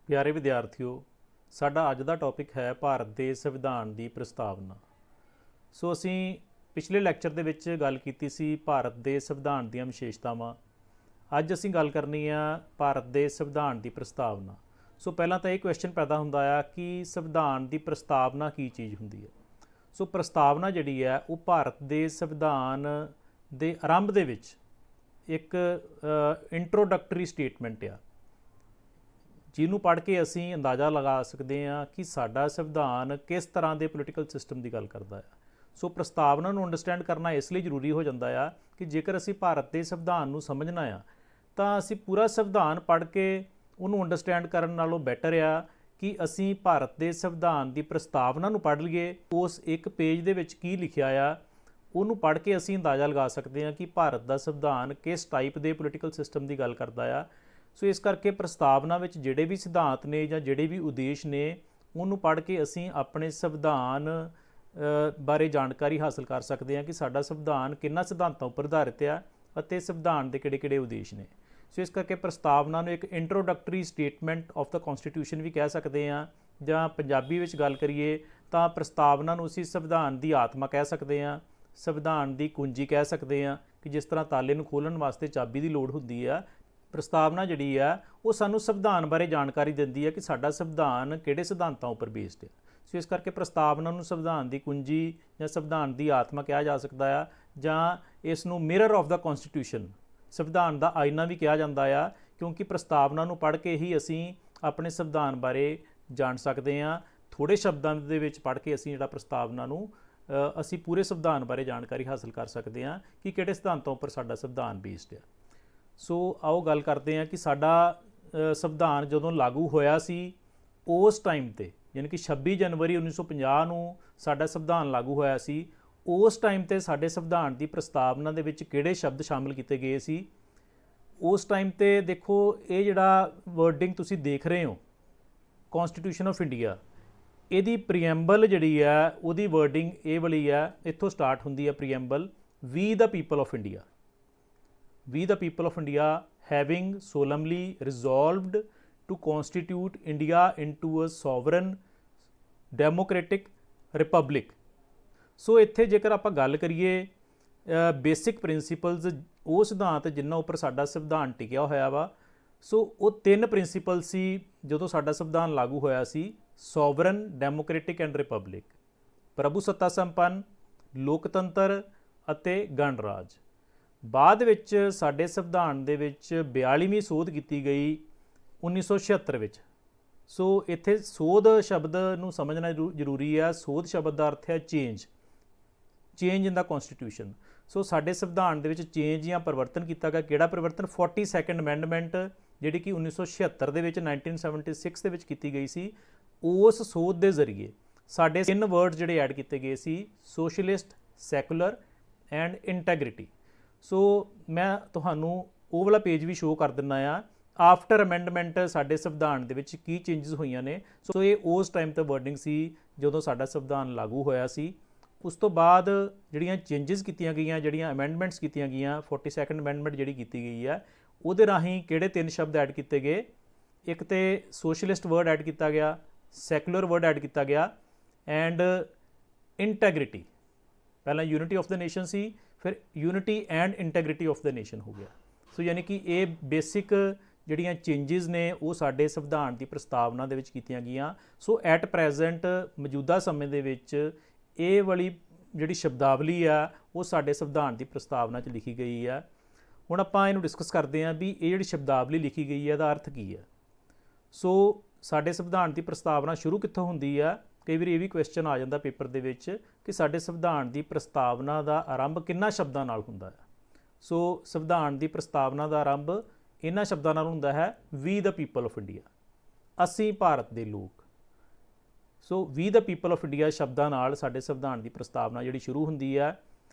ਪਿਆਰੇ ਵਿਦਿਆਰਥੀਓ, ਸਾਡਾ ਅੱਜ ਦਾ ਟੌਪਿਕ ਹੈ ਭਾਰਤ ਦੇ ਸੰਵਿਧਾਨ ਦੀ ਪ੍ਰਸਤਾਵਨਾ। ਸੋ ਅਸੀਂ ਪਿਛਲੇ ਲੈਕਚਰ ਦੇ ਵਿੱਚ ਗੱਲ ਕੀਤੀ ਸੀ ਭਾਰਤ ਦੇ ਸੰਵਿਧਾਨ ਦੀਆਂ ਵਿਸ਼ੇਸ਼ਤਾਵਾਂ। ਅੱਜ ਅਸੀਂ ਗੱਲ ਕਰਨੀ ਆ ਭਾਰਤ ਦੇ ਸੰਵਿਧਾਨ ਦੀ ਪ੍ਰਸਤਾਵਨਾ। ਸੋ ਪਹਿਲਾਂ ਤਾਂ ਇਹ ਕੁਐਸਚਨ ਪੈਦਾ ਹੁੰਦਾ ਆ ਕਿ ਸੰਵਿਧਾਨ ਦੀ ਪ੍ਰਸਤਾਵਨਾ ਕੀ ਚੀਜ਼ ਹੁੰਦੀ ਹੈ। ਸੋ ਪ੍ਰਸਤਾਵਨਾ ਜਿਹੜੀ ਹੈ ਉਹ ਭਾਰਤ ਦੇ ਸੰਵਿਧਾਨ ਦੇ ਆਰੰਭ ਦੇ ਵਿੱਚ ਇੱਕ ਇੰਟਰੋਡਕਟਰੀ ਸਟੇਟਮੈਂਟ ਆ, ਜਿਹਨੂੰ ਪੜ੍ਹ ਕੇ ਅਸੀਂ ਅੰਦਾਜ਼ਾ ਲਗਾ ਸਕਦੇ ਹਾਂ ਕਿ ਸਾਡਾ ਸੰਵਿਧਾਨ ਕਿਸ ਤਰ੍ਹਾਂ ਦੇ ਪੋਲੀਟੀਕਲ ਸਿਸਟਮ ਦੀ ਗੱਲ ਕਰਦਾ ਹੈ। ਸੋ ਪ੍ਰਸਤਾਵਨਾ ਨੂੰ ਅੰਡਰਸਟੈਂਡ ਕਰਨਾ ਇਸ ਲਈ ਜ਼ਰੂਰੀ ਹੋ ਜਾਂਦਾ ਆ ਕਿ ਜੇਕਰ ਅਸੀਂ ਭਾਰਤ ਦੇ ਸੰਵਿਧਾਨ ਨੂੰ ਸਮਝਣਾ ਆ ਤਾਂ ਅਸੀਂ ਪੂਰਾ ਸੰਵਿਧਾਨ ਪੜ੍ਹ ਕੇ ਉਹਨੂੰ ਅੰਡਰਸਟੈਂਡ ਕਰਨ ਨਾਲੋਂ ਬੈਟਰ ਆ ਕਿ ਅਸੀਂ ਭਾਰਤ ਦੇ ਸੰਵਿਧਾਨ ਦੀ ਪ੍ਰਸਤਾਵਨਾ ਨੂੰ ਪੜ੍ਹ ਲਈਏ। ਉਸ ਇੱਕ ਪੇਜ ਦੇ ਵਿੱਚ ਕੀ ਲਿਖਿਆ ਆ ਉਹਨੂੰ ਪੜ੍ਹ ਕੇ ਅਸੀਂ ਅੰਦਾਜ਼ਾ ਲਗਾ ਸਕਦੇ ਹਾਂ ਕਿ ਭਾਰਤ ਦਾ ਸੰਵਿਧਾਨ ਕਿਸ ਟਾਈਪ ਦੇ ਪੋਲੀਟੀਕਲ ਸਿਸਟਮ ਦੀ ਗੱਲ ਕਰਦਾ ਆ। ਸੋ ਇਸ ਕਰਕੇ ਪ੍ਰਸਤਾਵਨਾ ਵਿੱਚ ਜਿਹੜੇ ਵੀ ਸਿਧਾਂਤ ਨੇ ਜਾਂ ਜਿਹੜੇ ਵੀ ਉਦੇਸ਼ ਨੇ ਉਹਨੂੰ ਪੜ੍ਹ ਕੇ ਅਸੀਂ ਆਪਣੇ ਸੰਵਿਧਾਨ ਬਾਰੇ ਜਾਣਕਾਰੀ ਹਾਸਲ ਕਰ ਸਕਦੇ ਹਾਂ ਕਿ ਸਾਡਾ ਸੰਵਿਧਾਨ ਕਿੰਨਾ ਸਿਧਾਂਤਾਂ ਉੱਪਰ ਆਧਾਰਿਤ ਆ ਅਤੇ ਸੰਵਿਧਾਨ ਦੇ ਕਿਹੜੇ-ਕਿਹੜੇ ਉਦੇਸ਼ ਨੇ। ਸੋ ਇਸ ਕਰਕੇ ਪ੍ਰਸਤਾਵਨਾ ਨੂੰ ਇੱਕ introductory statement of the constitution ਵੀ ਕਹਿ ਸਕਦੇ ਹਾਂ, ਜਾਂ ਪੰਜਾਬੀ ਵਿੱਚ ਗੱਲ ਕਰੀਏ ਤਾਂ ਪ੍ਰਸਤਾਵਨਾ ਨੂੰ ਅਸੀਂ ਸੰਵਿਧਾਨ ਦੀ ਆਤਮਾ ਕਹਿ ਸਕਦੇ ਹਾਂ, ਸੰਵਿਧਾਨ ਦੀ ਕੁੰਜੀ ਕਹਿ ਸਕਦੇ ਹਾਂ ਕਿ ਜਿਸ ਤਰ੍ਹਾਂ ਤਾਲੇ ਨੂੰ ਖੋਲ੍ਹਣ ਵਾਸਤੇ ਚਾਬੀ ਦੀ ਲੋੜ ਹੁੰਦੀ ਆ। ਪ੍ਰਸਤਾਵਨਾ ਜਿਹੜੀ ਆ ਉਹ ਸਾਨੂੰ ਸੰਵਿਧਾਨ ਬਾਰੇ ਜਾਣਕਾਰੀ ਦਿੰਦੀ ਹੈ ਕਿ ਸਾਡਾ ਸੰਵਿਧਾਨ ਕਿਹੜੇ ਸਿਧਾਂਤਾਂ ਉੱਪਰ ਬੇਸਡ ਹੈ। ਸੋ ਇਸ ਕਰਕੇ ਪ੍ਰਸਤਾਵਨਾ ਨੂੰ ਸੰਵਿਧਾਨ ਦੀ ਕੁੰਜੀ ਜਾਂ ਸੰਵਿਧਾਨ ਦੀ ਆਤਮਾ ਕਿਹਾ ਜਾ ਸਕਦਾ ਆ, ਜਾਂ ਇਸ ਨੂੰ ਮਿਰਰ ਆਫ ਦਾ ਕਨਸਟੀਟਿਊਸ਼ਨ, ਸੰਵਿਧਾਨ ਦਾ ਆਇਨਾ ਵੀ ਕਿਹਾ ਜਾਂਦਾ ਆ, ਕਿਉਂਕਿ ਪ੍ਰਸਤਾਵਨਾ ਨੂੰ ਪੜ੍ਹ ਕੇ ਹੀ ਅਸੀਂ ਆਪਣੇ ਸੰਵਿਧਾਨ ਬਾਰੇ ਜਾਣ ਸਕਦੇ ਹਾਂ। ਥੋੜ੍ਹੇ ਸ਼ਬਦਾਂ ਦੇ ਵਿੱਚ ਪੜ੍ਹ ਕੇ ਅਸੀਂ ਜਿਹੜਾ ਪ੍ਰਸਤਾਵਨਾ ਨੂੰ ਅਸੀਂ ਪੂਰੇ ਸੰਵਿਧਾਨ ਬਾਰੇ ਜਾਣਕਾਰੀ ਹਾਸਲ ਕਰ ਸਕਦੇ ਹਾਂ ਕਿ ਕਿਹੜੇ ਸਿਧਾਂਤਾਂ ਉੱਪਰ ਸਾਡਾ ਸੰਵਿਧਾਨ ਬੇਸਡ ਹੈ। ਸੋ ਆਓ ਗੱਲ ਕਰਦੇ ਹਾਂ ਕਿ ਸਾਡਾ ਸੰਵਿਧਾਨ ਜਦੋਂ ਲਾਗੂ ਹੋਇਆ ਸੀ ਉਸ ਟਾਈਮ 'ਤੇ, ਯਾਨੀ ਕਿ 26 ਜਨਵਰੀ 1950 ਨੂੰ ਸਾਡਾ ਸੰਵਿਧਾਨ ਲਾਗੂ ਹੋਇਆ ਸੀ। ਉਸ ਟਾਈਮ 'ਤੇ ਸਾਡੇ ਸੰਵਿਧਾਨ ਦੀ ਪ੍ਰਸਤਾਵਨਾ ਦੇ ਵਿੱਚ ਕਿਹੜੇ ਸ਼ਬਦ ਸ਼ਾਮਿਲ ਕੀਤੇ ਗਏ ਸੀ। ਉਸ ਟਾਈਮ 'ਤੇ ਦੇਖੋ, ਇਹ ਜਿਹੜਾ ਵਰਡਿੰਗ ਤੁਸੀਂ ਦੇਖ ਰਹੇ ਹੋ ਕੌਨਸਟੀਟਿਊਸ਼ਨ ਆਫ ਇੰਡੀਆ, ਇਹਦੀ ਪ੍ਰੀਐਂਬਲ ਜਿਹੜੀ ਆ ਉਹਦੀ ਵਰਡਿੰਗ ਇਹ ਵਾਲੀ ਆ, ਇੱਥੋਂ ਸਟਾਰਟ ਹੁੰਦੀ ਆ preamble, we the people of India. We the people of India having solemnly resolved to constitute India into a sovereign democratic republic। ਸੋ ਇੱਥੇ ਜੇਕਰ ਆਪਾਂ ਗੱਲ ਕਰੀਏ ਬੇਸਿਕ ਪ੍ਰਿੰਸੀਪਲਸ, ਉਹ ਸਿਧਾਂਤ ਜਿਨ੍ਹਾਂ ਉੱਪਰ ਸਾਡਾ ਸੰਵਿਧਾਨ ਟਿਕਿਆ ਹੋਇਆ ਵਾ, ਸੋ ਉਹ 3 ਪ੍ਰਿੰਸੀਪਲ ਸੀ ਜਦੋਂ ਸਾਡਾ ਸੰਵਿਧਾਨ ਲਾਗੂ ਹੋਇਆ ਸੀ: ਸੋਵਰਨ, ਡੈਮੋਕ੍ਰੇਟਿਕ ਐਂਡ ਰਿਪਬਲਿਕ, ਪ੍ਰਭੂ ਸੱਤਾ ਸੰਪੰਨ, ਲੋਕਤੰਤਰ ਅਤੇ ਗਣਰਾਜ। ਬਾਅਦ ਵਿੱਚ ਸਾਡੇ ਸੰਵਿਧਾਨ ਦੇ ਵਿੱਚ 42ਵੀਂ ਸੋਧ ਕੀਤੀ ਗਈ 1976 ਵਿੱਚ। ਸੋ ਇੱਥੇ ਸੋਧ ਸ਼ਬਦ ਨੂੰ ਸਮਝਣਾ ਜ਼ਰੂਰੀ ਹੈ। ਸੋਧ ਸ਼ਬਦ ਦਾ ਅਰਥ ਹੈ ਚੇਂਜ ਇਨ ਦਾ ਕਨਸਟੀਟਿਊਸ਼ਨ। ਸੋ ਸਾਡੇ ਸੰਵਿਧਾਨ ਦੇ ਵਿੱਚ ਚੇਂਜ ਜਾਂ ਪਰਿਵਰਤਨ ਕੀਤਾ ਗਿਆ। ਕਿਹੜਾ ਪਰਿਵਰਤਨ? 42 ਅਮੈਂਡਮੈਂਟ ਜਿਹੜੀ ਕਿ 1976 ਦੇ ਵਿੱਚ 1976 ਦੇ ਵਿੱਚ ਕੀਤੀ ਗਈ ਸੀ। ਉਸ ਸੋਧ ਦੇ ਜ਼ਰੀਏ ਸਾਡੇ 3 ਵਰਡ ਜਿਹੜੇ ਐਡ ਕੀਤੇ ਗਏ ਸੀ: ਸੋਸ਼ਲਿਸਟ, ਸੈਕੂਲਰ ਐਂਡ ਇੰਟੈਗ੍ਰਿਟੀ। ਸੋ ਮੈਂ ਤੁਹਾਨੂੰ ਉਹ ਵਾਲਾ ਪੇਜ ਵੀ ਸ਼ੋਅ ਕਰ ਦਿੰਦਾ ਆ, ਆਫਟਰ ਅਮੈਂਡਮੈਂਟ ਸਾਡੇ ਸੰਵਿਧਾਨ ਦੇ ਵਿੱਚ ਕੀ ਚੇਂਜਸ ਹੋਈਆਂ ਨੇ। ਸੋ ਇਹ ਉਸ ਟਾਈਮ ਤੇ ਵਰਡਿੰਗ ਸੀ ਜਦੋਂ ਸਾਡਾ ਸੰਵਿਧਾਨ ਲਾਗੂ ਹੋਇਆ ਸੀ। ਉਸ ਤੋਂ ਬਾਅਦ ਜਿਹੜੀਆਂ ਚੇਂਜਸ ਕੀਤੀਆਂ ਗਈਆਂ, ਜਿਹੜੀਆਂ ਅਮੈਂਡਮੈਂਟਸ ਕੀਤੀਆਂ ਗਈਆਂ, 42 ਅਮੈਂਡਮੈਂਟ ਜਿਹੜੀ ਕੀਤੀ ਗਈ ਹੈ ਉਹਦੇ ਰਾਹੀਂ ਕਿਹੜੇ 3 ਸ਼ਬਦ ਐਡ ਕੀਤੇ ਗਏ? ਇੱਕ ਤੇ ਸੋਸ਼ਲਿਸਟ ਵਰਡ ਐਡ ਕੀਤਾ ਗਿਆ, ਸੈਕੂਲਰ ਵਰਡ ਐਡ ਕੀਤਾ ਗਿਆ ਐਂਡ ਇੰਟੈਗ੍ਰਿਟੀ। ਪਹਿਲਾਂ ਯੂਨਿਟੀ ਆਫ ਦ ਨੇਸ਼ਨ ਸੀ, ਫਿਰ unity and integrity of the nation ਹੋ ਗਿਆ। ਸੋ ਯਾਨੀ ਕਿ ਇਹ ਬੇਸਿਕ ਜਿਹੜੀਆਂ ਚੇਂਜਸ ਨੇ ਉਹ ਸਾਡੇ ਸੰਵਿਧਾਨ ਦੀ ਪ੍ਰਸਤਾਵਨਾ ਦੇ ਵਿੱਚ ਕੀਤੀਆਂ ਗਈਆਂ। ਸੋ ਐਟ ਪ੍ਰੈਜ਼ੈਂਟ ਮੌਜੂਦਾ ਸਮੇਂ ਦੇ ਵਿੱਚ ਇਹ ਵਾਲੀ ਜਿਹੜੀ ਸ਼ਬਦਾਵਲੀ ਆ ਉਹ ਸਾਡੇ ਸੰਵਿਧਾਨ ਦੀ ਪ੍ਰਸਤਾਵਨਾ 'ਚ ਲਿਖੀ ਗਈ ਆ। ਹੁਣ ਆਪਾਂ ਇਹਨੂੰ ਡਿਸਕਸ ਕਰਦੇ ਹਾਂ ਵੀ ਇਹ ਜਿਹੜੀ ਸ਼ਬਦਾਵਲੀ ਲਿਖੀ ਗਈ ਹੈ ਇਹਦਾ ਅਰਥ ਕੀ ਹੈ। ਸੋ ਸਾਡੇ ਸੰਵਿਧਾਨ ਦੀ ਪ੍ਰਸਤਾਵਨਾ ਸ਼ੁਰੂ ਕਿੱਥੋਂ ਹੁੰਦੀ ਆ? ਕਈ ਵਾਰੀ ਇਹ ਵੀ ਕੁਐਸਚਨ ਆ ਜਾਂਦਾ ਪੇਪਰ ਦੇ ਵਿੱਚ ਕਿ ਸਾਡੇ ਸੰਵਿਧਾਨ ਦੀ ਪ੍ਰਸਤਾਵਨਾ ਦਾ ਆਰੰਭ ਕਿੰਨਾ ਸ਼ਬਦਾਂ ਨਾਲ ਹੁੰਦਾ ਹੈ। ਸੋ ਸੰਵਿਧਾਨ ਦੀ ਪ੍ਰਸਤਾਵਨਾ ਦਾ ਆਰੰਭ ਇਹਨਾਂ ਸ਼ਬਦਾਂ ਨਾਲ ਹੁੰਦਾ ਹੈ: ਵੀ ਦਾ ਪੀਪਲ ਆਫ ਇੰਡੀਆ, ਅਸੀਂ ਭਾਰਤ ਦੇ ਲੋਕ। ਸੋ ਵੀ ਦਾ ਪੀਪਲ ਆਫ ਇੰਡੀਆ ਸ਼ਬਦਾਂ ਨਾਲ ਸਾਡੇ ਸੰਵਿਧਾਨ ਦੀ ਪ੍ਰਸਤਾਵਨਾ ਜਿਹੜੀ ਸ਼ੁਰੂ ਹੁੰਦੀ ਹੈ।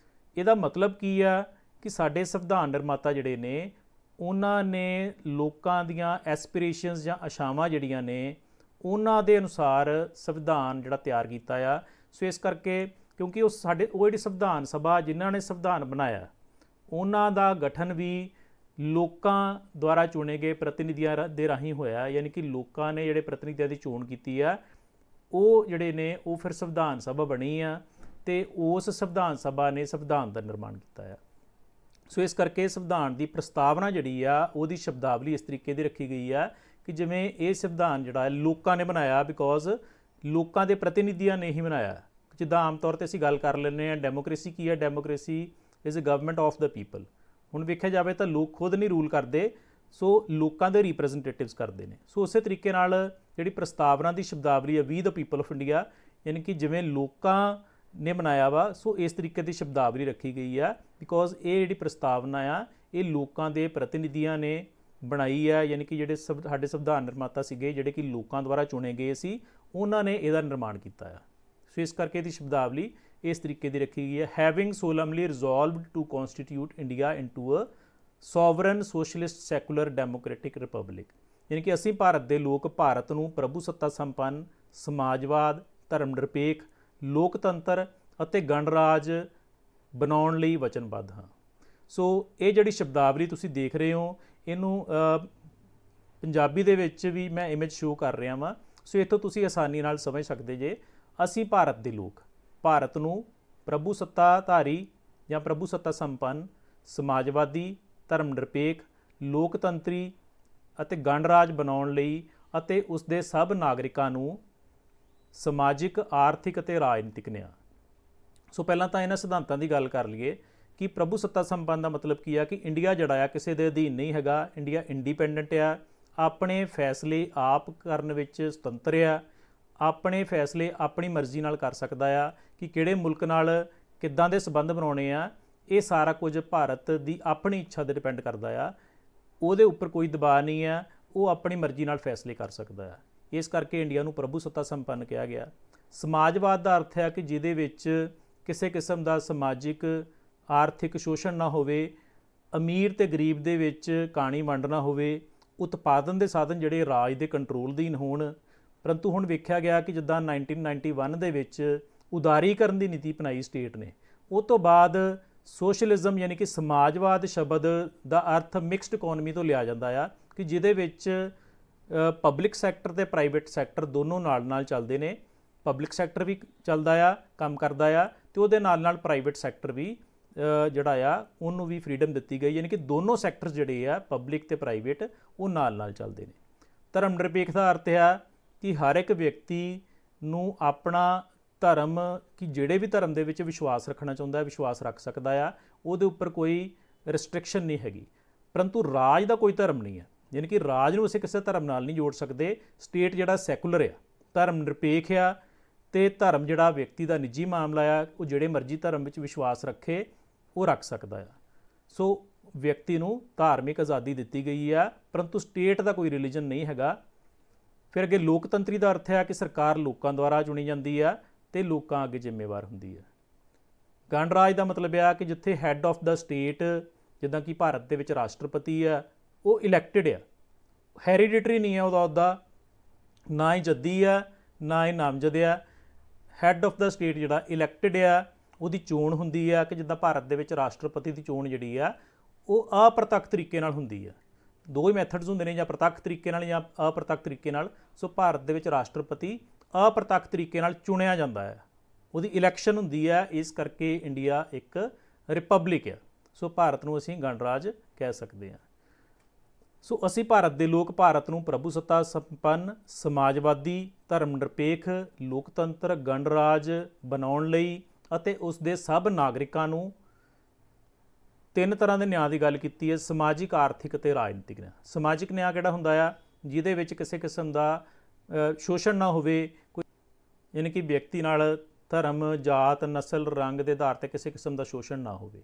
ਇਹਦਾ ਮਤਲਬ ਕੀ ਆ ਕਿ ਸਾਡੇ ਸੰਵਿਧਾਨ ਨਿਰਮਾਤਾ ਜਿਹੜੇ ਨੇ ਉਹਨਾਂ ਨੇ ਲੋਕਾਂ ਦੀਆਂ ਐਸਪੀਰੇਸ਼ਨਸ ਜਾਂ ਆਸ਼ਾਵਾਂ ਜਿਹੜੀਆਂ ਨੇ ਉਹਨਾਂ ਦੇ ਅਨੁਸਾਰ ਸੰਵਿਧਾਨ ਜਿਹੜਾ ਤਿਆਰ ਕੀਤਾ ਆ। ਸੋ ਇਸ ਕਰਕੇ ਕਿਉਂਕਿ ਉਹ ਜਿਹੜੀ ਸੰਵਿਧਾਨ ਸਭਾ ਜਿਨ੍ਹਾਂ ਨੇ ਸੰਵਿਧਾਨ ਬਣਾਇਆ ਉਹਨਾਂ ਦਾ ਗਠਨ ਵੀ ਲੋਕਾਂ ਦੁਆਰਾ ਚੁਣੇ ਗਏ ਪ੍ਰਤੀਨਿਧੀਆਂ ਦੇ ਰਾਹੀਂ ਹੋਇਆ, ਯਾਨੀ ਕਿ ਲੋਕਾਂ ਨੇ ਜਿਹੜੇ ਪ੍ਰਤੀਨਿਧੀਆਂ ਦੀ ਚੋਣ ਕੀਤੀ ਆ ਉਹ ਜਿਹੜੇ ਨੇ ਉਹ ਫਿਰ ਸੰਵਿਧਾਨ ਸਭਾ ਬਣੀ ਆ ਤੇ ਉਸ ਸੰਵਿਧਾਨ ਸਭਾ ਨੇ ਸੰਵਿਧਾਨ ਦਾ ਨਿਰਮਾਣ ਕੀਤਾ ਆ। ਸੋ ਇਸ ਕਰਕੇ ਸੰਵਿਧਾਨ ਦੀ ਪ੍ਰਸਤਾਵਨਾ ਜਿਹੜੀ ਆ ਉਹਦੀ ਸ਼ਬਦਾਵਲੀ ਇਸ ਤਰੀਕੇ ਦੀ ਰੱਖੀ ਗਈ ਆ ਕਿ ਜਿਵੇਂ ਇਹ ਸੰਵਿਧਾਨ ਜਿਹੜਾ ਹੈ ਲੋਕਾਂ ਨੇ ਬਣਾਇਆ, ਬਿਕੋਜ਼ ਲੋਕਾਂ ਦੇ ਪ੍ਰਤੀਨਿਧੀਆਂ ਨੇ ਹੀ ਬਣਾਇਆ। ਜਿੱਦਾਂ ਆਮ ਤੌਰ 'ਤੇ ਅਸੀਂ ਗੱਲ ਕਰ ਲੈਂਦੇ ਹਾਂ ਡੈਮੋਕ੍ਰੇਸੀ ਕੀ ਹੈ, democracy is a government of the people. ਹੁਣ ਵੇਖਿਆ ਜਾਵੇ ਤਾਂ ਲੋਕ ਖੁਦ ਨਹੀਂ ਰੂਲ ਕਰਦੇ, ਸੋ ਲੋਕਾਂ ਦੇ ਰਿਪਰੈਜ਼ੈਂਟੇਟਿਵਸ ਕਰਦੇ ਨੇ। ਸੋ ਉਸੇ ਤਰੀਕੇ ਨਾਲ ਜਿਹੜੀ ਪ੍ਰਸਤਾਵਨਾ ਦੀ ਸ਼ਬਦਾਵਲੀ ਹੈ ਵੀ ਦ ਪੀਪਲ ਆਫ ਇੰਡੀਆ, ਯਾਨੀ ਕਿ ਜਿਵੇਂ ਲੋਕਾਂ ਨੇ ਬਣਾਇਆ ਵਾ, ਸੋ ਇਸ ਤਰੀਕੇ ਦੀ ਸ਼ਬਦਾਵਲੀ ਰੱਖੀ ਗਈ ਆ ਬਿਕੋਜ਼ ਇਹ ਜਿਹੜੀ ਪ੍ਰਸਤਾਵਨਾ ਆ ਇਹ ਲੋਕਾਂ ਦੇ ਪ੍ਰਤੀਨਿਧੀਆਂ ਨੇ ਬਣਾਈ ਆ, ਯਾਨੀ ਕਿ ਜਿਹੜੇ ਸਾਡੇ ਸੰਵਿਧਾਨ ਨਿਰਮਾਤਾ ਸੀਗੇ ਜਿਹੜੇ ਕਿ ਲੋਕਾਂ ਦੁਆਰਾ ਚੁਣੇ ਗਏ ਸੀ, ਉਹਨਾਂ ਨੇ ਇਹਦਾ ਨਿਰਮਾਣ ਕੀਤਾ ਆ। ਸੋ ਇਸ ਕਰਕੇ ਇਹਦੀ ਸ਼ਬਦਾਵਲੀ ਇਸ ਤਰੀਕੇ ਦੀ ਰੱਖੀ ਗਈ ਹੈ, having solemnly resolved to constitute India into a sovereign socialist secular democratic republic, ਯਾਨੀ ਕਿ ਅਸੀਂ ਭਾਰਤ ਦੇ ਲੋਕ ਭਾਰਤ ਨੂੰ ਪ੍ਰਭੂ ਸੱਤਾ ਸੰਪੰਨ, ਸਮਾਜਵਾਦ, ਧਰਮ ਨਿਰਪੇਖ, ਲੋਕਤੰਤਰ ਅਤੇ ਗਣਰਾਜ ਬਣਾਉਣ ਲਈ ਵਚਨਬੱਧ ਹਾਂ। ਸੋ ਇਹ ਜਿਹੜੀ ਸ਼ਬਦਾਵਲੀ ਤੁਸੀਂ ਦੇਖ ਰਹੇ ਹੋ ਇਹਨੂੰ ਪੰਜਾਬੀ ਦੇ ਵਿੱਚ ਵੀ ਮੈਂ ਇਮੇਜ ਸ਼ੋਅ ਕਰ ਰਿਹਾ ਵਾਂ, ਸੋ ਇੱਥੋਂ ਤੁਸੀਂ ਆਸਾਨੀ ਨਾਲ ਸਮਝ ਸਕਦੇ ਜੇ। ਅਸੀਂ ਭਾਰਤ ਦੇ ਲੋਕ ਭਾਰਤ ਨੂੰ ਪ੍ਰਭੂ ਸੱਤਾਧਾਰੀ ਜਾਂ ਪ੍ਰਭੂ ਸੱਤਾ ਸੰਪੰਨ, ਸਮਾਜਵਾਦੀ, ਧਰਮ ਨਿਰਪੇਖ, ਲੋਕਤੰਤਰੀ ਅਤੇ ਗਣਰਾਜ ਬਣਾਉਣ ਲਈ ਅਤੇ ਉਸ ਦੇ ਸਭ ਨਾਗਰਿਕਾਂ ਨੂੰ ਸਮਾਜਿਕ, ਆਰਥਿਕ ਅਤੇ ਰਾਜਨੀਤਿਕ ਨਿਆਂ। ਸੋ ਪਹਿਲਾਂ ਤਾਂ ਇਹਨਾਂ ਸਿਧਾਂਤਾਂ ਦੀ ਗੱਲ ਕਰ ਲਈਏ ਕਿ ਪ੍ਰਭੂ ਸੱਤਾ ਸੰਪੰਨ ਦਾ ਮਤਲਬ ਕੀ ਆ ਕਿ ਇੰਡੀਆ ਜਿਹੜਾ ਆ ਕਿਸੇ ਦੇ ਅਧੀਨ ਨਹੀਂ ਹੈਗਾ, ਇੰਡੀਆ ਇੰਡੀਪੈਂਡੈਂਟ ਆ, ਆਪਣੇ ਫੈਸਲੇ ਆਪ ਕਰਨ ਵਿੱਚ ਸੁਤੰਤਰ ਆ, ਆਪਣੇ ਫੈਸਲੇ ਆਪਣੀ ਮਰਜ਼ੀ ਨਾਲ ਕਰ ਸਕਦਾ ਆ ਕਿ ਕਿਹੜੇ ਮੁਲਕ ਨਾਲ ਕਿੱਦਾਂ ਦੇ ਸੰਬੰਧ ਬਣਾਉਣੇ ਆ, ਇਹ ਸਾਰਾ ਕੁਝ ਭਾਰਤ ਦੀ ਆਪਣੀ ਇੱਛਾ 'ਤੇ ਡਿਪੈਂਡ ਕਰਦਾ ਆ, ਉਹਦੇ ਉੱਪਰ ਕੋਈ ਦਬਾਅ ਨਹੀਂ ਆ, ਉਹ ਆਪਣੀ ਮਰਜ਼ੀ ਨਾਲ ਫੈਸਲੇ ਕਰ ਸਕਦਾ ਆ। ਇਸ ਕਰਕੇ ਇੰਡੀਆ ਨੂੰ ਪ੍ਰਭੂ ਸੱਤਾ ਸੰਪੰਨ ਕਿਹਾ ਗਿਆ। ਸਮਾਜਵਾਦ ਦਾ ਅਰਥ ਹੈ ਕਿ ਜਿਹਦੇ ਵਿੱਚ ਕਿਸੇ ਕਿਸਮ ਦਾ ਸਮਾਜਿਕ ਆਰਥਿਕ ਸ਼ੋਸ਼ਣ ਨਾ ਹੋਵੇ, ਅਮੀਰ ਤੇ ਗਰੀਬ ਦੇ ਵਿੱਚ ਕਾਣੀ ਵੰਡ ਨਾ ਹੋਵੇ, ਉਤਪਾਦਨ ਦੇ ਸਾਧਨ ਜਿਹੜੇ ਰਾਜ ਦੇ ਕੰਟਰੋਲ ਅਧੀਨ ਹੋਣ। ਪਰੰਤੂ ਹੁਣ ਵੇਖਿਆ ਗਿਆ ਕਿ ਜਿੱਦਾਂ 1991 ਦੇ ਵਿੱਚ ਉਦਾਰੀਕਰਨ ਦੀ ਨੀਤੀ ਅਪਣਾਈ ਸਟੇਟ ਨੇ, ਉਹ ਤੋਂ ਬਾਅਦ ਸੋਸ਼ਲਿਜ਼ਮ ਯਾਨੀ ਕਿ ਸਮਾਜਵਾਦ ਸ਼ਬਦ ਦਾ ਅਰਥ ਮਿਕਸਡ ਇਕੋਨਮੀ ਤੋਂ ਲਿਆ ਜਾਂਦਾ ਆ ਕਿ ਜਿਹਦੇ ਵਿੱਚ ਪਬਲਿਕ ਸੈਕਟਰ ਤੇ ਪ੍ਰਾਈਵੇਟ ਸੈਕਟਰ ਦੋਨੋਂ ਨਾਲ ਨਾਲ ਚੱਲਦੇ ਨੇ। ਪਬਲਿਕ ਸੈਕਟਰ ਵੀ ਚੱਲਦਾ ਆ, ਕੰਮ ਕਰਦਾ ਆ, ਤੇ ਉਹਦੇ ਨਾਲ ਨਾਲ ਪ੍ਰਾਈਵੇਟ ਸੈਕਟਰ ਵੀ ਜਿਹੜਾ ਆ ਉਹਨੂੰ ਵੀ ਫਰੀਡਮ ਦਿੱਤੀ ਗਈ, ਯਾਨੀ ਕਿ ਦੋਨੋਂ ਸੈਕਟਰ ਜਿਹੜੇ ਆ ਪਬਲਿਕ ਤੇ ਪ੍ਰਾਈਵੇਟ ਉਹ ਨਾਲ ਨਾਲ ਚੱਲਦੇ ਨੇ। ਧਰਮ ਨਿਰਪੇਖ ਦਾ ਅਰਥ ਆ ਕਿ ਹਰ ਇੱਕ ਵਿਅਕਤੀ ਨੂੰ ਆਪਣਾ ਧਰਮ ਕਿ ਜਿਹੜੇ ਵੀ ਧਰਮ ਦੇ ਵਿੱਚ ਵਿਸ਼ਵਾਸ ਰੱਖਣਾ ਚਾਹੁੰਦਾ ਹੈ ਵਿਸ਼ਵਾਸ ਰੱਖ ਸਕਦਾ ਆ, ਉਹਦੇ ਉੱਪਰ ਕੋਈ ਰਿਸਟ੍ਰਿਕਸ਼ਨ ਨਹੀਂ ਹੈਗੀ। ਪਰੰਤੂ ਰਾਜ ਦਾ ਕੋਈ ਧਰਮ ਨਹੀਂ ਹੈ, ਯਾਨੀ ਕਿ ਰਾਜ ਨੂੰ ਅਸੀਂ ਕਿਸੇ ਧਰਮ ਨਾਲ ਨਹੀਂ ਜੋੜ ਸਕਦੇ। ਸਟੇਟ ਜਿਹੜਾ ਸੈਕੂਲਰ ਆ, ਧਰਮ ਨਿਰਪੇਖ ਆ, ਤੇ ਧਰਮ ਜਿਹੜਾ ਵਿਅਕਤੀ ਦਾ ਨਿੱਜੀ ਮਾਮਲਾ ਆ, ਉਹ ਜਿਹੜੇ ਮਰਜ਼ੀ ਧਰਮ ਵਿੱਚ ਵਿਸ਼ਵਾਸ ਰੱਖੇ ਉਹ ਰੱਖ ਸਕਦਾ ਆ। ਸੋ ਵਿਅਕਤੀ ਨੂੰ ਧਾਰਮਿਕ ਆਜ਼ਾਦੀ ਦਿੱਤੀ ਗਈ ਆ, ਪਰੰਤੂ ਸਟੇਟ ਦਾ ਕੋਈ ਰਿਲੀਜਨ ਨਹੀਂ ਹੈਗਾ। ਫਿਰ ਅੱਗੇ ਲੋਕਤੰਤਰੀ ਦਾ ਅਰਥ ਹੈ ਕਿ ਸਰਕਾਰ ਲੋਕਾਂ ਦੁਆਰਾ ਚੁਣੀ ਜਾਂਦੀ ਆ ਤੇ ਲੋਕਾਂ ਅੱਗੇ ਜ਼ਿੰਮੇਵਾਰ ਹੁੰਦੀ ਹੈ। ਗਣਰਾਜ ਦਾ ਮਤਲਬ ਆ ਕਿ ਜਿੱਥੇ ਹੈੱਡ ਆਫ ਦਾ ਸਟੇਟ, ਜਿੱਦਾਂ ਕਿ ਭਾਰਤ ਦੇ ਵਿੱਚ ਰਾਸ਼ਟਰਪਤੀ ਆ, ਉਹ ਇਲੈਕਟਿਡ ਆ, ਹੈਰੀਡਿਟਰੀ ਨਹੀਂ ਆ ਉਹਦਾ ਅਹੁਦਾ, ਨਾ ਹੀ ਜੱਦੀ ਆ ਨਾ ਹੀ ਨਾਮਜ਼ਦ ਆ। ਹੈੱਡ ਆਫ ਦਾ ਸਟੇਟ ਜਿਹੜਾ ਇਲੈਕਟਿਡ ਆ, ਉਹਦੀ ਚੋਣ ਹੁੰਦੀ ਆ ਕਿ ਜਿੱਦਾਂ ਭਾਰਤ ਦੇ ਵਿੱਚ ਰਾਸ਼ਟਰਪਤੀ ਦੀ ਚੋਣ ਜਿਹੜੀ ਆ ਉਹ ਅਪ੍ਰਤੱਖ ਤਰੀਕੇ ਨਾਲ ਹੁੰਦੀ ਆ। ਦੋ ਹੀ ਮੈਥਡਸ ਹੁੰਦੇ ਨੇ, ਜਾਂ ਪ੍ਰਤੱਖ ਤਰੀਕੇ ਨਾਲ ਜਾਂ ਅਪ੍ਰਤੱਖ ਤਰੀਕੇ ਨਾਲ। ਸੋ ਭਾਰਤ ਦੇ ਵਿੱਚ ਰਾਸ਼ਟਰਪਤੀ ਅਪ੍ਰਤੱਖ ਤਰੀਕੇ ਨਾਲ ਚੁਣਿਆ ਜਾਂਦਾ ਹੈ, ਉਹਦੀ ਇਲੈਕਸ਼ਨ ਹੁੰਦੀ ਹੈ। ਇਸ ਕਰਕੇ ਇੰਡੀਆ ਇੱਕ ਰਿਪਬਲਿਕ ਆ। ਸੋ ਭਾਰਤ ਨੂੰ ਅਸੀਂ ਗਣਰਾਜ ਕਹਿ ਸਕਦੇ ਹਾਂ। ਸੋ ਅਸੀਂ ਭਾਰਤ ਦੇ ਲੋਕ ਭਾਰਤ ਨੂੰ ਪ੍ਰਭੂ ਸੱਤਾ ਸੰਪੰਨ, ਸਮਾਜਵਾਦੀ, ਧਰਮ ਨਿਰਪੇਖ, ਲੋਕਤੰਤਰ, ਗਣਰਾਜ ਬਣਾਉਣ ਲਈ ਅਤੇ ਉਸ ਦੇ ਸਭ ਨਾਗਰਿਕਾਂ ਨੂੰ ਤਿੰਨ ਤਰ੍ਹਾਂ ਦੇ ਨਿਆਂ ਦੀ ਗੱਲ ਕੀਤੀ ਹੈ, ਸਮਾਜਿਕ, ਆਰਥਿਕ ਅਤੇ ਰਾਜਨੀਤਿਕ ਨਿਆਂ। ਸਮਾਜਿਕ ਨਿਆਂ ਕਿਹੜਾ ਹੁੰਦਾ ਆ? ਜਿਹਦੇ ਵਿੱਚ ਕਿਸੇ ਕਿਸਮ ਦਾ ਸ਼ੋਸ਼ਣ ਨਾ ਹੋਵੇ, ਕੋਈ ਯਾਨੀ ਕਿ ਵਿਅਕਤੀ ਨਾਲ ਧਰਮ, ਜਾਤ, ਨਸਲ, ਰੰਗ ਦੇ ਆਧਾਰ 'ਤੇ ਕਿਸੇ ਕਿਸਮ ਦਾ ਸ਼ੋਸ਼ਣ ਨਾ ਹੋਵੇ।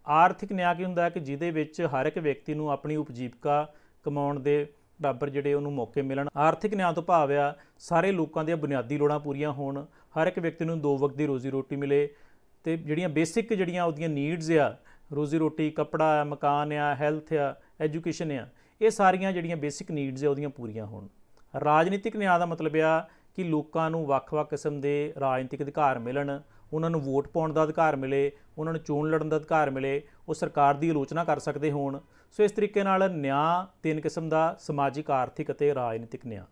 ਆਰਥਿਕ ਨਿਆਂ ਕੀ ਹੁੰਦਾ ਹੈ ਕਿ ਜਿਹਦੇ ਵਿੱਚ ਹਰ ਇੱਕ ਵਿਅਕਤੀ ਨੂੰ ਆਪਣੀ ਉਪਜੀਵਕਾ ਕਮਾਉਣ ਦੇ ਬਰਾਬਰ ਜਿਹੜੇ ਉਹਨੂੰ ਮੌਕੇ ਮਿਲਣ। ਆਰਥਿਕ ਨਿਆਂ ਤੋਂ ਭਾਵ ਆ ਸਾਰੇ ਲੋਕਾਂ ਦੀਆਂ ਬੁਨਿਆਦੀ ਲੋੜਾਂ ਪੂਰੀਆਂ ਹੋਣ, ਹਰ ਇੱਕ ਵਿਅਕਤੀ ਨੂੰ 2 ਵਕਤ ਦੀ ਰੋਜ਼ੀ ਰੋਟੀ ਮਿਲੇ, ਅਤੇ ਜਿਹੜੀਆਂ ਬੇਸਿਕ ਜਿਹੜੀਆਂ ਉਹਦੀਆਂ ਨੀਡਸ ਆ, ਰੋਜ਼ੀ ਰੋਟੀ, ਕੱਪੜਾ ਆ, ਮਕਾਨ ਆ, ਹੈਲਥ ਆ, ਐਜੂਕੇਸ਼ਨ ਆ, ਇਹ ਸਾਰੀਆਂ ਜਿਹੜੀਆਂ ਬੇਸਿਕ ਨੀਡਸ ਆ ਉਹਦੀਆਂ ਪੂਰੀਆਂ ਹੋਣ। ਰਾਜਨੀਤਿਕ ਨਿਆਂ ਦਾ ਮਤਲਬ ਆ ਕਿ ਲੋਕਾਂ ਨੂੰ ਵੱਖ-ਵੱਖ ਕਿਸਮ ਦੇ ਰਾਜਨੀਤਿਕ ਅਧਿਕਾਰ ਮਿਲਣ, ਉਹਨਾਂ ਨੂੰ ਵੋਟ ਪਾਉਣ ਦਾ ਅਧਿਕਾਰ ਮਿਲੇ, ਉਹਨਾਂ ਨੂੰ ਚੋਣ ਲੜਨ ਦਾ ਅਧਿਕਾਰ ਮਿਲੇ, ਉਹ ਸਰਕਾਰ ਦੀ ਆਲੋਚਨਾ ਕਰ ਸਕਦੇ ਹੋਣ। ਸੋ ਇਸ ਤਰੀਕੇ ਨਾਲ ਨਿਆਂ 3 ਕਿਸਮ ਦਾ, ਸਮਾਜਿਕ, ਆਰਥਿਕ ਅਤੇ ਰਾਜਨੀਤਿਕ ਨਿਆਂ।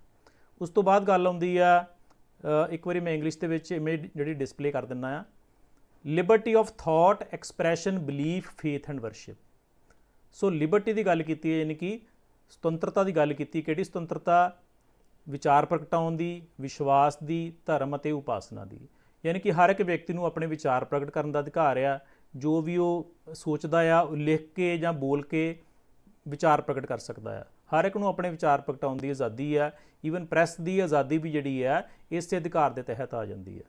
ਉਸ ਤੋਂ ਬਾਅਦ ਗੱਲ ਆਉਂਦੀ ਆ, ਇੱਕ ਵਾਰੀ ਮੈਂ ਇੰਗਲਿਸ਼ ਦੇ ਵਿੱਚ ਇਮੇਜ ਜਿਹੜੀ ਡਿਸਪਲੇ ਕਰ ਦਿੰਦਾ ਆ, Liberty of thought, expression, belief, faith and worship. So Liberty ਦੀ ਗੱਲ ਕੀਤੀ ਹੈ, ਯਾਨੀ ਕਿ ਸੁਤੰਤਰਤਾ ਦੀ ਗੱਲ ਕੀਤੀ। ਕਿਹੜੀ ਸੁਤੰਤਰਤਾ? ਵਿਚਾਰ ਪ੍ਰਗਟਾਉਣ ਦੀ, ਵਿਸ਼ਵਾਸ ਦੀ, ਧਰਮ ਅਤੇ ਉਪਾਸਨਾ ਦੀ। ਯਾਨੀ ਕਿ ਹਰ ਇੱਕ ਵਿਅਕਤੀ ਨੂੰ ਆਪਣੇ ਵਿਚਾਰ ਪ੍ਰਗਟ ਕਰਨ ਦਾ ਅਧਿਕਾਰ ਆ। ਜੋ ਵੀ ਉਹ ਸੋਚਦਾ ਆ ਉਹ ਲਿਖ ਕੇ ਜਾਂ ਬੋਲ ਕੇ ਵਿਚਾਰ ਪ੍ਰਗਟ ਕਰ ਸਕਦਾ ਆ। ਹਰ ਇੱਕ ਨੂੰ ਆਪਣੇ ਵਿਚਾਰ ਪ੍ਰਗਟਾਉਣ ਦੀ ਆਜ਼ਾਦੀ ਆ। ਈਵਨ ਪ੍ਰੈਸ ਦੀ ਆਜ਼ਾਦੀ ਵੀ ਜਿਹੜੀ ਆ ਇਸੇ ਅਧਿਕਾਰ ਦੇ ਤਹਿਤ ਆ ਜਾਂਦੀ ਆ।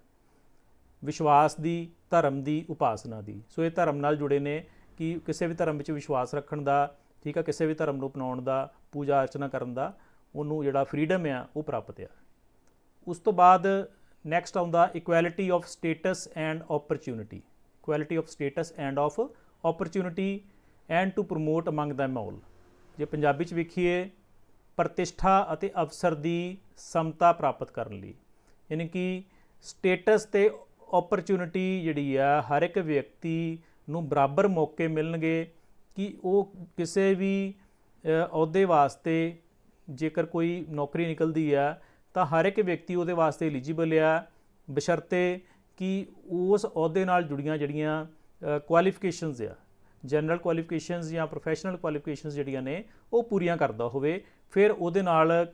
ਵਿਸ਼ਵਾਸ ਦੀ, ਧਰਮ ਦੀ, ਉਪਾਸਨਾ ਦੀ। ਸੋ ਇਹ ਧਰਮ ਨਾਲ ਜੁੜੇ ਨੇ ਕਿ ਕਿਸੇ ਵੀ ਧਰਮ ਵਿੱਚ ਵਿਸ਼ਵਾਸ ਰੱਖਣ ਦਾ, ਠੀਕ ਆ, ਕਿਸੇ ਵੀ ਧਰਮ ਨੂੰ ਅਪਣਾਉਣ ਦਾ, ਪੂਜਾ ਅਰਚਨਾ ਕਰਨ ਦਾ ਉਹਨੂੰ ਜਿਹੜਾ ਫਰੀਡਮ ਆ ਉਹ ਪ੍ਰਾਪਤ ਆ। ਉਸ ਤੋਂ ਬਾਅਦ ਨੈਕਸਟ ਆਉਂਦਾ equality of status and opportunity. Equality of status and of opportunity and to promote among them all. ਜੇ ਪੰਜਾਬੀ 'ਚ ਵੇਖੀਏ, ਪ੍ਰਤਿਸ਼ਠਾ ਅਤੇ ਅਵਸਰ ਦੀ ਸਮਤਾ ਪ੍ਰਾਪਤ ਕਰਨ ਲਈ। ਯਾਨੀ ਕਿ ਸਟੇਟਸ ਤੇ ਓਪਰਚੁਨਿਟੀ ਜਿਹੜੀ ਆ ਹਰ ਇੱਕ ਵਿਅਕਤੀ ਨੂੰ ਬਰਾਬਰ ਮੌਕੇ ਮਿਲਣਗੇ ਕਿ ਉਹ ਕਿਸੇ ਵੀ ਅਹੁਦੇ ਵਾਸਤੇ ਜੇਕਰ ਕੋਈ ਨੌਕਰੀ ਨਿਕਲਦੀ ਆ ਤਾਂ ਹਰ ਇੱਕ ਵਿਅਕਤੀ ਉਹਦੇ ਵਾਸਤੇ ਐਲੀਜੀਬਲ ਆ, ਬਸ਼ਰਤੇ ਕਿ ਉਸ ਅਹੁਦੇ ਨਾਲ ਜੁੜੀਆਂ ਜਿਹੜੀਆਂ ਕੁਆਲੀਫਿਕੇਸ਼ਨਸ ਆ, ਜਨਰਲ ਕੁਆਲੀਫਿਕੇਸ਼ਨਸ ਜਾਂ ਪ੍ਰੋਫੈਸ਼ਨਲ ਕੁਆਲੀਫਿਕੇਸ਼ਨਸ ਜਿਹੜੀਆਂ ਨੇ ਉਹ ਪੂਰੀਆਂ ਕਰਦਾ ਹੋਵੇ। ਫਿਰ ਉਹਦੇ ਨਾਲ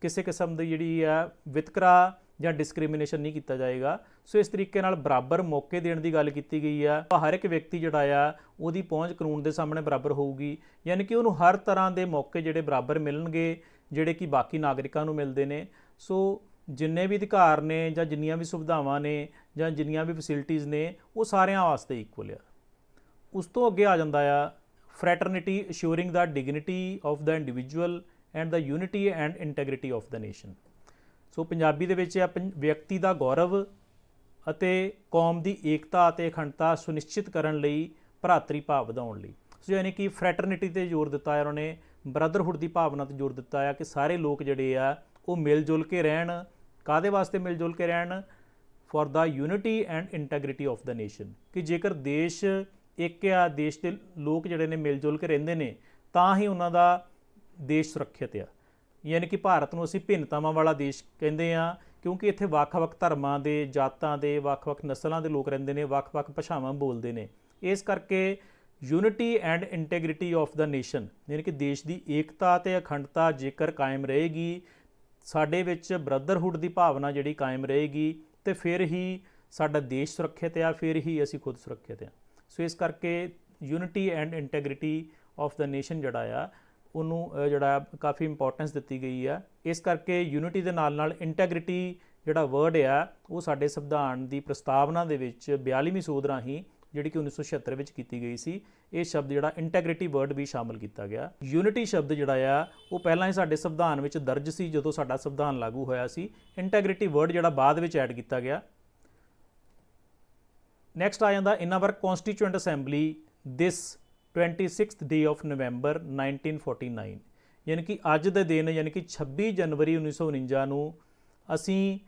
ਕਿਸੇ ਕਿਸਮ ਦੀ ਜਿਹੜੀ ਆ ਵਿਤਕਰਾ ਜਾਂ ਡਿਸਕ੍ਰਿਮੀਨੇਸ਼ਨ ਨਹੀਂ ਕੀਤਾ ਜਾਏਗਾ। ਸੋ ਇਸ ਤਰੀਕੇ ਨਾਲ ਬਰਾਬਰ ਮੌਕੇ ਦੇਣ ਦੀ ਗੱਲ ਕੀਤੀ ਗਈ ਆ। ਹਰ ਇੱਕ ਵਿਅਕਤੀ ਜਿਹੜਾ ਆ ਉਹਦੀ ਪਹੁੰਚ ਕਾਨੂੰਨ ਦੇ ਸਾਹਮਣੇ ਬਰਾਬਰ ਹੋਊਗੀ। ਯਾਨੀ ਕਿ ਉਹਨੂੰ ਹਰ ਤਰ੍ਹਾਂ ਦੇ ਮੌਕੇ ਜਿਹੜੇ ਬਰਾਬਰ ਮਿਲਣਗੇ, ਜਿਹੜੇ ਕਿ ਬਾਕੀ ਨਾਗਰਿਕਾਂ ਨੂੰ ਮਿਲਦੇ ਨੇ। ਸੋ ਜਿੰਨੇ ਵੀ ਅਧਿਕਾਰ ਨੇ ਜਾਂ ਜਿੰਨੀਆਂ ਵੀ ਸੁਵਿਧਾਵਾਂ ਨੇ ਜਾਂ ਜਿੰਨੀਆਂ ਵੀ ਫੈਸਿਲਿਟੀਜ਼ ਨੇ ਉਹ ਸਾਰਿਆਂ ਵਾਸਤੇ ਇਕੁਅਲ ਆ। ਉਸ ਤੋਂ ਅੱਗੇ ਆ ਜਾਂਦਾ ਆ fraternity, assuring the dignity of the individual and the unity and integrity of the nation. So Punjabi ਦੇ ਵਿੱਚ ਆ ਵਿਅਕਤੀ ਦਾ ਗੌਰਵ ਅਤੇ ਕੌਮ ਦੀ ਏਕਤਾ ਅਤੇ ਅਖੰਡਤਾ ਸੁਨਿਸ਼ਚਿਤ ਕਰਨ ਲਈ ਭਰਾਤਰੀ ਭਾਵ ਵਧਾਉਣ ਲਈ। ਸੋ ਯਾਨੀ ਕਿ ਫਰੈਟਰਨਿਟੀ 'ਤੇ ਜ਼ੋਰ ਦਿੱਤਾ ਹੈ ਉਹਨਾਂ ਨੇ, ਬ੍ਰਦਰਹੁੱਡ ਦੀ ਭਾਵਨਾ 'ਤੇ ਜ਼ੋਰ ਦਿੱਤਾ ਆ ਕਿ ਸਾਰੇ ਲੋਕ ਜਿਹੜੇ ਆ ਉਹ ਮਿਲ ਜੁਲ ਕੇ ਰਹਿਣ। ਕਾਹਦੇ ਵਾਸਤੇ ਮਿਲ ਜੁਲ ਕੇ ਰਹਿਣ? For the unity and integrity of the nation. ਕਿ ਜੇਕਰ ਦੇਸ਼ ਇੱਕ ਆ, ਦੇਸ਼ ਦੇ ਲੋਕ ਜਿਹੜੇ ਨੇ ਮਿਲ ਜੁਲ ਕੇ ਰਹਿੰਦੇ ਨੇ ਤਾਂ ਹੀ ਉਹਨਾਂ ਦਾ ਦੇਸ਼ ਸੁਰੱਖਿਅਤ ਆ। ਯਾਨੀ ਕਿ ਭਾਰਤ ਨੂੰ ਅਸੀਂ ਭਿੰਨਤਾਵਾਂ ਵਾਲਾ ਦੇਸ਼ ਕਹਿੰਦੇ ਆ ਕਿਉਂਕਿ ਇੱਥੇ ਵੱਖ-ਵੱਖ ਧਰਮਾਂ ਦੇ, ਜਾਤਾਂ ਦੇ, ਵੱਖ-ਵੱਖ ਨਸਲਾਂ ਦੇ ਲੋਕ ਰਹਿੰਦੇ ਨੇ, ਵੱਖ-ਵੱਖ ਭਾਸ਼ਾਵਾਂ ਬੋਲਦੇ ਨੇ। ਇਸ ਕਰਕੇ unity and integrity of the nation, ਯਾਨੀ ਕਿ ਦੇਸ਼ ਦੀ ਏਕਤਾ ਅਤੇ ਅਖੰਡਤਾ ਜੇਕਰ ਕਾਇਮ ਰਹੇਗੀ, ਸਾਡੇ ਵਿੱਚ ਬ੍ਰਦਰਹੁੱਡ ਦੀ ਭਾਵਨਾ ਜਿਹੜੀ ਕਾਇਮ ਰਹੇਗੀ, ਤੇ ਫਿਰ ਹੀ ਸਾਡਾ ਦੇਸ਼ ਸੁਰੱਖਿਅਤ ਆ, ਫਿਰ ਹੀ ਅਸੀਂ ਖੁਦ ਸੁਰੱਖਿਅਤ ਆ। ਸੋ ਇਸ ਕਰਕੇ unity and integrity of the nation ਜਿਹੜਾ ਆ ਉਹਨੂੰ ਜਿਹੜਾ ਕਾਫੀ ਇੰਪੋਰਟੈਂਸ ਦਿੱਤੀ ਗਈ ਆ। ਇਸ ਕਰਕੇ ਯੂਨਿਟੀ ਦੇ ਨਾਲ ਨਾਲ ਇੰਟੈਗ੍ਰਿਟੀ ਜਿਹੜਾ ਵਰਡ ਆ ਉਹ ਸਾਡੇ ਸੰਵਿਧਾਨ ਦੀ ਪ੍ਰਸਤਾਵਨਾ ਦੇ ਵਿੱਚ 42ਵੀਂ ਸੋਧ ਰਾਹੀਂ ਜਿਹੜੀ ਕਿ 1976 ਵਿੱਚ ਕੀਤੀ ਗਈ ਸੀ, ਇਹ ਸ਼ਬਦ ਜਿਹੜਾ ਇੰਟੈਗ੍ਰਿਟੀ ਵਰਡ ਵੀ ਸ਼ਾਮਲ ਕੀਤਾ ਗਿਆ। ਯੂਨਿਟੀ ਸ਼ਬਦ ਜਿਹੜਾ ਆ ਉਹ ਪਹਿਲਾਂ ਹੀ ਸਾਡੇ ਸੰਵਿਧਾਨ ਵਿੱਚ ਦਰਜ ਸੀ ਜਦੋਂ ਸਾਡਾ ਸੰਵਿਧਾਨ ਲਾਗੂ ਹੋਇਆ ਸੀ। ਇੰਟੈਗ੍ਰਿਟੀ ਵਰਡ ਜਿਹੜਾ ਬਾਅਦ ਵਿੱਚ ਐਡ ਕੀਤਾ ਗਿਆ। ਨੈਕਸਟ ਆ ਜਾਂਦਾ in our constituent assembly this 26th day of November 1949। ਯਾਨੀ ਕਿ ਅੱਜ ਦੇ ਦਿਨ, ਯਾਨੀ ਕਿ 26 ਜਨਵਰੀ 1949 ਨੂੰ ਅਸੀਂ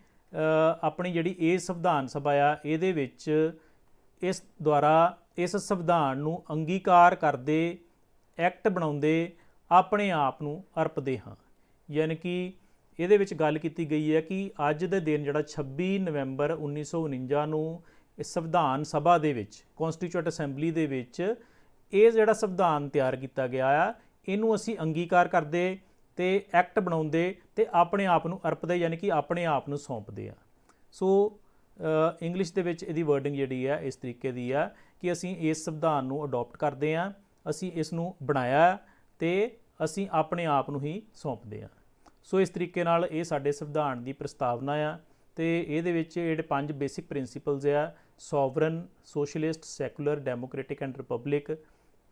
ਆਪਣੀ ਜਿਹੜੀ ਇਹ ਸੰਵਿਧਾਨ ਸਭਾ ਆ ਇਹਦੇ ਵਿੱਚ ਇਸ ਦੁਆਰਾ ਇਸ ਸੰਵਿਧਾਨ ਨੂੰ ਅੰਗੀਕਾਰ ਕਰਦੇ, ਐਕਟ ਬਣਾਉਂਦੇ ਆਪਣੇ ਆਪ ਨੂੰ ਅਰਪਦੇ ਹਾਂ। ਯਾਨੀ ਕਿ ਇਹਦੇ ਵਿੱਚ ਗੱਲ ਕੀਤੀ ਗਈ ਹੈ ਕਿ ਅੱਜ ਦੇ ਦਿਨ ਜਿਹੜਾ 26 ਨਵੰਬਰ 1949 ਨੂੰ ਇਸ ਸੰਵਿਧਾਨ ਸਭਾ ਦੇ ਵਿੱਚ, ਕੌਂਸਟੀਚੂਐਂਟ ਅਸੈਂਬਲੀ ਦੇ ਵਿੱਚ ਇਹ ਜਿਹੜਾ ਸੰਵਿਧਾਨ ਤਿਆਰ ਕੀਤਾ ਗਿਆ ਆ ਇਹਨੂੰ ਅਸੀਂ ਅੰਗੀਕਾਰ ਕਰਦੇ ਤੇ ਐਕਟ ਬਣਾਉਂਦੇ ਤੇ ਆਪਣੇ ਆਪ ਨੂੰ ਅਰਪਦੇ, ਯਾਨੀ ਕਿ ਆਪਣੇ ਆਪ ਨੂੰ ਸੌਂਪਦੇ ਆ। ਸੋ ਇੰਗਲਿਸ਼ ਦੇ ਵਿੱਚ ਇਹਦੀ ਵਰਡਿੰਗ ਜਿਹੜੀ ਆ ਇਸ ਤਰੀਕੇ ਦੀ ਆ ਕਿ ਅਸੀਂ ਇਸ ਸੰਵਿਧਾਨ ਨੂੰ ਅਡੋਪਟ ਕਰਦੇ ਆ, ਅਸੀਂ ਇਸ ਨੂੰ ਬਣਾਇਆ ਤੇ ਅਸੀਂ ਆਪਣੇ ਆਪ ਨੂੰ ਹੀ ਸੌਂਪਦੇ ਆ। ਸੋ ਇਸ ਤਰੀਕੇ ਨਾਲ ਇਹ ਸਾਡੇ ਸੰਵਿਧਾਨ ਦੀ ਪ੍ਰਸਤਾਵਨਾ ਆ ਤੇ ਇਹਦੇ ਵਿੱਚ ਜਿਹੜੇ 5 ਬੇਸਿਕ ਪ੍ਰਿੰਸੀਪਲਸ ਆ, sovereign, socialist, secular, democratic and republic,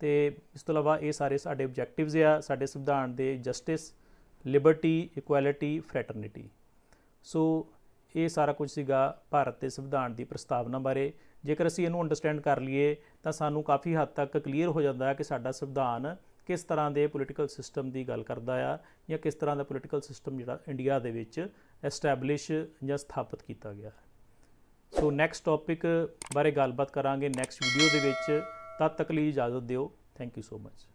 ਤੇ ਇਸ ਤੋਂ ਇਲਾਵਾ ਇਹ ਸਾਰੇ ਸਾਡੇ ਆਬਜੈਕਟਿਵਸ ਆ ਸਾਡੇ ਸੰਵਿਧਾਨ ਦੇ, ਜਸਟਿਸ, ਲਿਬਰਟੀ, ਇਕੁਐਲਿਟੀ, ਫਰੈਟਰਨਿਟੀ। ਸੋ ਇਹ ਸਾਰਾ ਕੁਝ ਸੀਗਾ ਭਾਰਤ ਦੇ ਸੰਵਿਧਾਨ ਦੀ ਪ੍ਰਸਤਾਵਨਾ ਬਾਰੇ। ਜੇਕਰ ਅਸੀਂ ਇਹਨੂੰ ਅੰਡਰਸਟੈਂਡ ਕਰ ਲਈਏ ਤਾਂ ਸਾਨੂੰ ਕਾਫੀ ਹੱਦ ਤੱਕ ਕਲੀਅਰ ਹੋ ਜਾਂਦਾ ਹੈ ਕਿ ਸਾਡਾ ਸੰਵਿਧਾਨ ਕਿਸ ਤਰ੍ਹਾਂ ਦੇ ਪੋਲੀਟੀਕਲ ਸਿਸਟਮ ਦੀ ਗੱਲ ਕਰਦਾ ਆ ਜਾਂ ਕਿਸ ਤਰ੍ਹਾਂ ਦਾ ਪੋਲੀਟੀਕਲ ਸਿਸਟਮ ਜਿਹੜਾ ਇੰਡੀਆ ਦੇ ਵਿੱਚ ਐਸਟੈਬਲਿਸ਼ ਜਾਂ ਸਥਾਪਿਤ ਕੀਤਾ ਗਿਆ। ਸੋ ਨੈਕਸਟ ਟੌਪਿਕ ਬਾਰੇ ਗੱਲਬਾਤ ਕਰਾਂਗੇ ਨੈਕਸਟ ਵੀਡੀਓ ਦੇ ਵਿੱਚ। ਤਦ ਤੱਕ ਲਈ ਇਜਾਜ਼ਤ ਦਿਓ। Thank you so much.